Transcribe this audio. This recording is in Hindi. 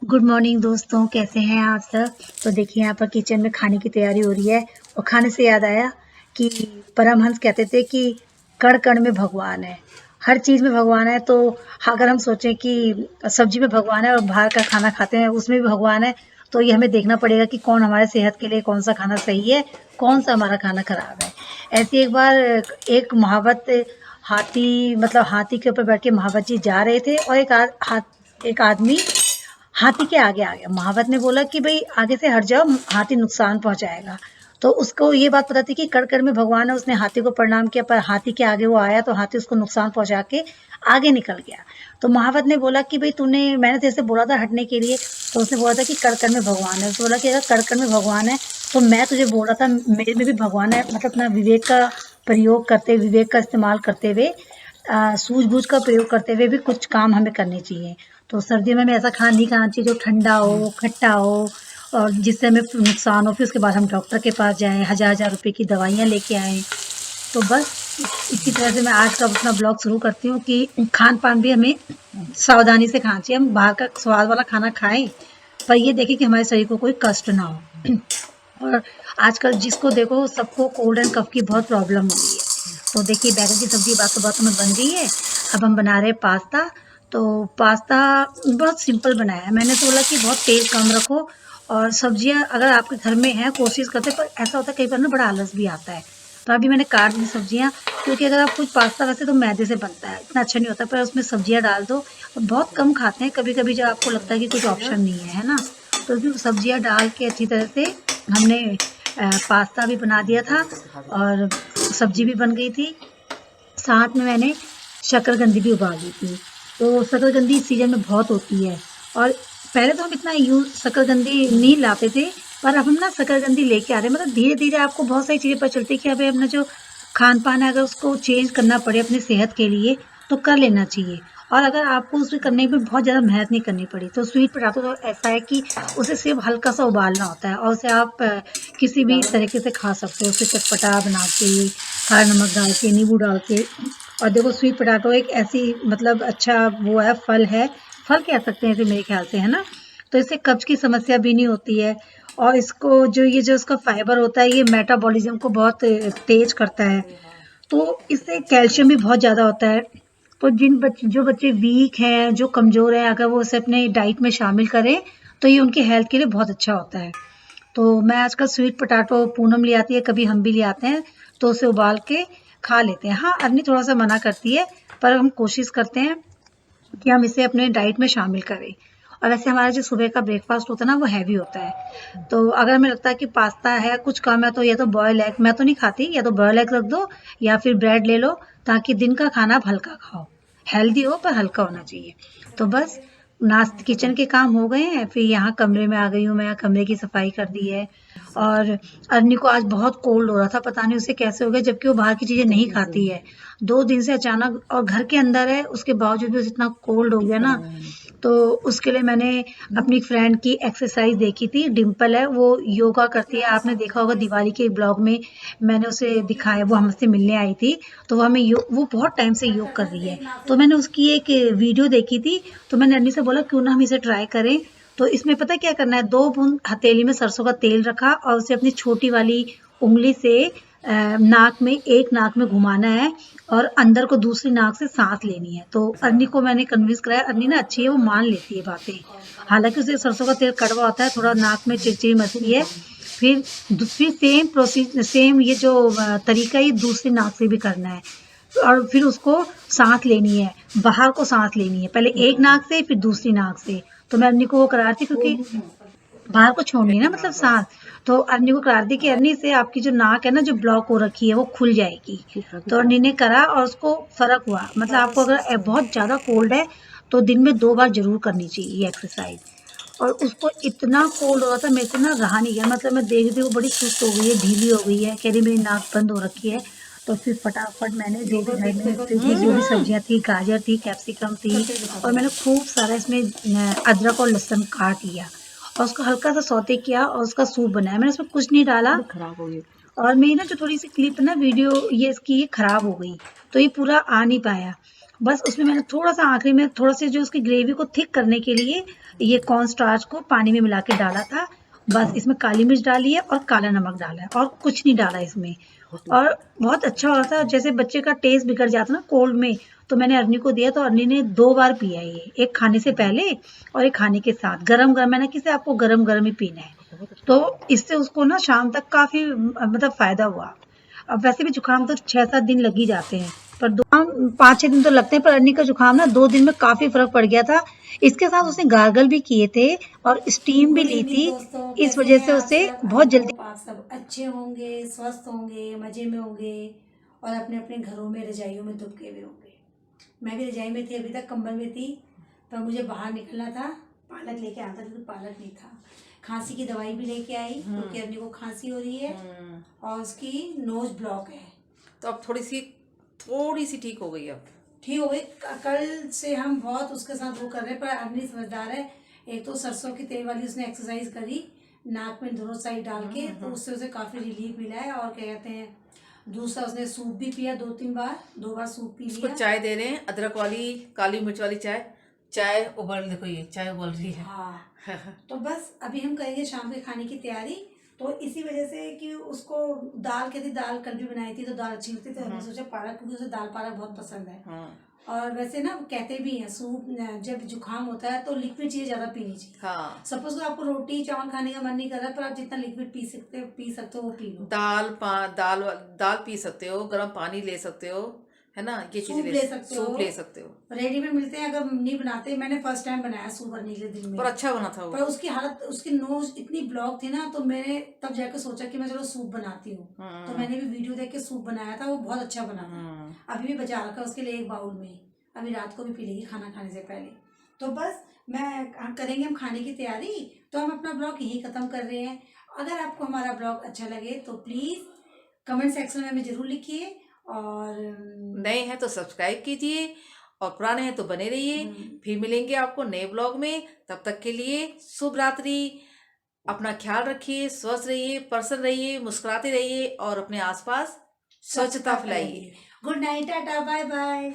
गुड मॉर्निंग दोस्तों, कैसे हैं आप सब। तो देखिए यहाँ पर किचन में खाने की तैयारी हो रही है। और खाने से याद आया कि परमहंस कहते थे कि कण कण में भगवान है, हर चीज़ में भगवान है। तो अगर हम सोचें कि सब्जी में भगवान है और बाहर का खाना खाते हैं उसमें भी भगवान है, तो ये हमें देखना पड़ेगा कि कौन हमारे सेहत के लिए कौन सा खाना सही है, कौन सा हमारा खाना खराब है। ऐसे एक बार एक महावत हाथी मतलब हाथी के ऊपर बैठ के महावत जी जा रहे थे और एक आदमी हाथी के आगे आ गया। महावत ने बोला कि भाई आगे से हट जाओ, हाथी नुकसान पहुंचाएगा। तो उसको ये बात पता थी कि कण कण में भगवान है। उसने हाथी को प्रणाम किया, पर हाथी के आगे वो आया तो हाथी उसको नुकसान पहुंचा के आगे निकल गया। तो महावत ने बोला कि भाई मैंने तेरे से बोला था हटने के लिए। तो उसने बोला था कि कण कण में भगवान है। उसने बोला कि अगर कण कण में भगवान है तो मैं तुझे बोल रहा था मेरे में भी भगवान है। मतलब अपना विवेक का प्रयोग करते, विवेक का इस्तेमाल करते हुए, सूझबूझ का प्रयोग करते हुए भी कुछ काम हमें करने चाहिए। तो सर्दियों में हमें ऐसा खाना नहीं खाना चाहिए जो ठंडा हो, खट्टा हो और जिससे हमें नुकसान हो। फिर उसके बाद हम डॉक्टर के पास जाएं, हजार हजार रुपए की दवाइयाँ लेके आएं। तो बस इसी तरह से मैं आज का अपना ब्लॉग शुरू करती हूँ कि खान पान भी हमें सावधानी से खाना चाहिए। हम बाहर का स्वाद वाला खाना खाएं, पर ये देखें कि हमारे शरीर को कोई कष्ट ना हो। और आजकल जिसको देखो सबको कोल्ड एंड कफ की बहुत प्रॉब्लम हो रही है। तो देखिए बैगन की सब्जी बातों में बन गई है। अब हम बना रहे हैं पास्ता। तो पास्ता बहुत सिंपल बनाया है। मैंने तो बोला कि बहुत तेल कम रखो और सब्जियां अगर आपके घर में है कोशिश करते, पर ऐसा होता है कई बार ना बड़ा आलस भी आता है। तो अभी मैंने काट दी सब्जियां, क्योंकि अगर आप कुछ पास्ता वैसे तो मैदे से बनता है, इतना अच्छा नहीं होता, पर उसमें सब्जियां डाल दो। और बहुत कम खाते हैं कभी कभी जब आपको लगता है कि कुछ ऑप्शन नहीं है ना। तो उसमें सब्जियां डाल के अच्छी तरह से हमने पास्ता भी बना दिया था और सब्जी भी बन गई थी। साथ में मैंने शकरकंदी भी उबाल दी थी। तो शकरकंदी इस सीजन में बहुत होती है। और पहले तो हम इतना यूज शकरकंदी नहीं लाते थे, पर अब हम ना शकरकंदी लेके आ रहे हैं। मतलब धीरे धीरे आपको बहुत सारी चीज़ें पता चलती है कि अभी अपना जो खान पान है अगर उसको चेंज करना पड़े अपनी सेहत के लिए तो कर लेना चाहिए। और अगर आपको उसमें करने में बहुत ज़्यादा मेहनत नहीं करनी पड़ी तो स्वीट पोटैटो तो ऐसा है कि उसे सिर्फ हल्का सा उबालना होता है और उसे आप किसी भी तरीके से खा सकते हो। उसे चटपटा बना के, हरा नमक डाल के, नींबू डाल के। और देखो स्वीट पोटैटो एक ऐसी मतलब अच्छा वो है, फल है, फल कह सकते हैं इसे मेरे ख्याल से, है ना। तो इससे कब्ज की समस्या भी नहीं होती है। और इसको जो इसका फाइबर होता है ये मेटाबॉलिज्म को बहुत तेज करता है। तो इससे कैल्शियम भी बहुत ज़्यादा होता है। तो जो बच्चे वीक हैं, जो कमज़ोर हैं, अगर वो इसे अपने डाइट में शामिल करें तो ये उनके हेल्थ के लिए बहुत अच्छा होता है। तो मैं आजकल स्वीट पोटैटो पूनम ले आती है, कभी हम भी ले आते हैं, तो उसे उबाल के खा लेते हैं। हाँ, अरनी थोड़ा सा मना करती है, पर हम कोशिश करते हैं कि हम इसे अपने डाइट में शामिल करें। और वैसे हमारा जो सुबह का ब्रेकफास्ट होता है ना वो हैवी होता है। तो अगर हमें लगता है कि पास्ता है कुछ कम है तो या तो बॉयल एग, मैं तो नहीं खाती, या तो बॉयल एग रख दो या फिर ब्रेड ले लो, ताकि दिन का खाना आप हल्का खाओ, हेल्दी हो पर हल्का होना चाहिए। तो बस नाश्ते किचन के काम हो गए हैं, फिर यहाँ कमरे में आ गई हूँ मैं, कमरे की सफाई कर दी है। और अरनी को आज बहुत कोल्ड हो रहा था, पता नहीं उसे कैसे हो गया, जबकि वो बाहर की चीजें नहीं खाती है। 2 दिन से अचानक, और घर के अंदर है, उसके बावजूद भी उसे इतना कोल्ड हो गया ना। तो उसके लिए मैंने अपनी फ्रेंड की एक्सरसाइज देखी थी, डिम्पल है, वो योगा करती है। आपने देखा होगा दिवाली के ब्लॉग में मैंने उसे दिखाया, वो हमसे मिलने आई थी। तो वो बहुत टाइम से योग कर रही है। तो मैंने उसकी एक वीडियो देखी थी। तो मैंने अन्नी से बोला क्यों ना हम इसे ट्राई करें। तो इसमें पता क्या करना है, 2 बूंद हथेली में सरसों का तेल रखा और उसे अपनी छोटी वाली उंगली से एक नाक में घुमाना है और अंदर को दूसरी नाक से सांस लेनी है। तो अन्नी को मैंने कन्विंस कराया, अन्नी ना अच्छी है, वो मान लेती है बातें। हालांकि उसे सरसों का तेल कड़वा होता है, थोड़ा नाक में चिड़चिड़ी मचती है। फिर सेम प्रोसीजर, सेम ये जो तरीका ही दूसरी नाक से भी करना है। और फिर उसको सांस लेनी है, बाहर को सांस लेनी है, पहले एक नाक से फिर दूसरी नाक से। तो मैं अन्नी को वो करा रही थी, क्योंकि बाहर को छोड़नी है ना, मतलब सांस। तो अन्नी को करा दी कि अन्नी से आपकी जो नाक है ना जो ब्लॉक हो रखी है वो खुल जाएगी। तो अन्नी ने करा और उसको फर्क हुआ। मतलब आपको अगर बहुत ज्यादा कोल्ड है तो दिन में 2 बार जरूर करनी चाहिए ये एक्सरसाइज। और उसको इतना कोल्ड हो रहा था, मेरे से ना रहा नहीं गया। मतलब मैं देख रही हूँ बड़ी सुस्त हो गई है, ढीली हो गई है, कह रही मेरी नाक बंद हो रखी है। तो फिर फटाफट मैंने जो भी घर में फ्रिज में जो भी सब्जियां थी, गाजर थी, कैप्सिकम थी, और मैंने खूब सारा इसमें अदरक और लहसुन काट लिया और उसको हल्का सा सौते किया और उसका सूप बनाया। मैंने उसमें कुछ नहीं डाला। खराब हो गई। और मेरी ना जो थोड़ी सी क्लिप ना वीडियो ये इसकी ये खराब हो गई, तो ये पूरा आ नहीं पाया। बस उसमें मैंने थोड़ा-सा आखिरी में थोड़ा-सा जो उसकी ग्रेवी को थिक करने के लिए ये कॉर्न स्टार्च को पानी में मिला के डाला था। बस इसमें काली मिर्च डाली है और काला नमक डाला है और कुछ नहीं डाला इसमें। और बहुत अच्छा होता है, जैसे बच्चे का टेस्ट बिगड़ जाता है ना कोल्ड में, तो मैंने अरनी को दिया तो अरनी ने 2 बार पिया ये, एक खाने से पहले और एक खाने के साथ। गरम-गरम मैंने कहा आपको गरम-गरम ही पीना है। तो इससे उसको ना शाम तक काफ़ी मतलब फ़ायदा हुआ। अब वैसे भी जुकाम तो 6-7 दिन लग ही जाते हैं, पर 5-6 दिन तो लगते हैं, पर अन्नी का जुकाम ना 2 दिन में काफी फर्क पड़ गया था। इसके साथ उसने गार्गल भी किए थे और स्टीम भी गुड ली इवनिंग थी। दोस्तों, इस कैसे वजह हैं से आप उसे सब। आई बहुत जल्दी होप आप सब अच्छे होंगे, स्वस्थ होंगे, मज़े में होंगे और अपने अपने घरों में रजाइयों में दुबके हुए होंगे। मैं भी रजाई में थी, अभी तक कंबल में थी, पर मुझे बाहर निकलना था, पालक लेके आना था क्योंकि पालक नहीं था। खांसी की दवाई भी लेके आई क्योंकि अरनी को खांसी हो रही है और उसकी नोज ब्लॉक है। तो अब थोड़ी सी ठीक हो गई। अब ठीक हो गई। कल से हम बहुत उसके साथ वो कर रहे हैं, पर अरनी समझदार है। एक तो सरसों की तेल वाली उसने एक्सरसाइज करी, नाक में दोनों साइड डाल के, तो उससे उसे काफी रिलीफ मिला है। और क्या कहते हैं, दूसरा उसने सूप भी पिया 2-3 बार, 2 बार सूप पी उसको लिया। चाय दे रहे हैं, अदरक वाली काली मिर्च वाली चाय। चाय उबल, देखो ये चाय उबल रही है। हाँ तो बस अभी हम करेंगे शाम के खाने की तैयारी। तो इसी वजह से कि उसको दाल कहती, दाल कल भी बनाई थी तो दाल अच्छी लगती, तो हमने सोचा पालक, क्योंकि उसे दाल पालक बहुत पसंद है। और वैसे ना कहते भी हैं सूप जब जुकाम होता है तो लिक्विड चीज ज्यादा पीनी चाहिए। हाँ, सपोज आपको रोटी चावल खाने का मन नहीं कर रहा, पर आप जितना लिक्विड पी सकते हो वो पी लो। दाल पी सकते हो, गर्म पानी ले सकते हो, है ना। ये चीजें सूप ले सकते हो। रेडीमेड मिलते हैं, अगर नहीं बनाते। मैंने फर्स्ट टाइम बनाया सूप अरनी के दिन में, पर अच्छा बना था वो। पर उसकी हालत, उसकी नोज इतनी ब्लॉक थी ना, तो मैंने तब जाकर सोचा कि मैं चलो सूप बनाती हूँ। तो मैंने भी वीडियो देख के सूप बनाया था, वो बहुत अच्छा बना था। अभी भी बचा रखा उसके लिए एक बाउल में, अभी रात को भी पी लेगी खाना खाने से पहले। तो बस हम करेंगे हम खाने की तैयारी। तो हम अपना ब्लॉग यही खत्म कर रहे हैं। अगर आपको हमारा ब्लॉग अच्छा लगे तो प्लीज कमेंट सेक्शन में हमें जरूर लिखिए, और नए हैं तो सब्सक्राइब कीजिए और पुराने हैं तो बने रहिए। फिर मिलेंगे आपको नए ब्लॉग में। तब तक के लिए शुभ रात्रि। अपना ख्याल रखिए, स्वस्थ रहिए, प्रसन्न रहिए, मुस्कुराते रहिए और अपने आसपास स्वच्छता फैलाइए। Good night, tata, bye bye.